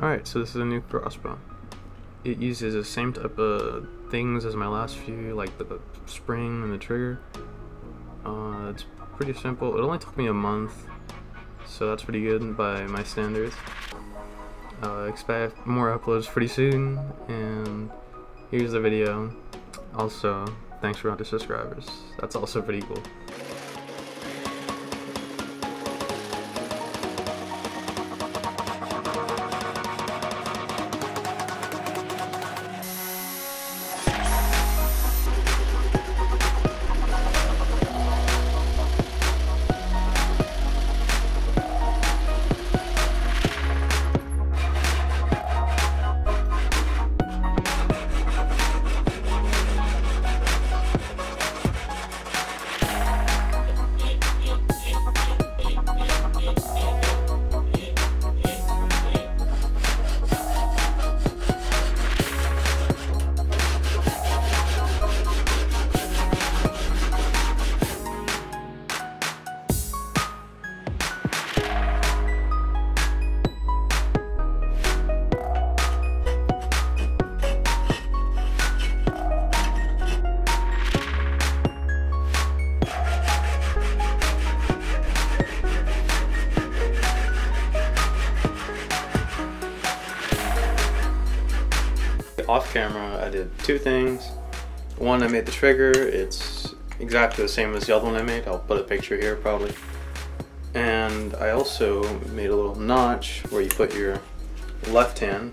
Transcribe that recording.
Alright, so this is a new crossbow. It uses the same type of things as my last few, like the spring and the trigger. It's pretty simple. It only took me a month, so that's pretty good by my standards. Expect more uploads pretty soon, and here's the video. Also, thanks for 100 subscribers. That's also pretty cool. Off camera, I did two things. One, I made the trigger. It's exactly the same as the other one I made. I'll put a picture here probably. And I also made a little notch where you put your left hand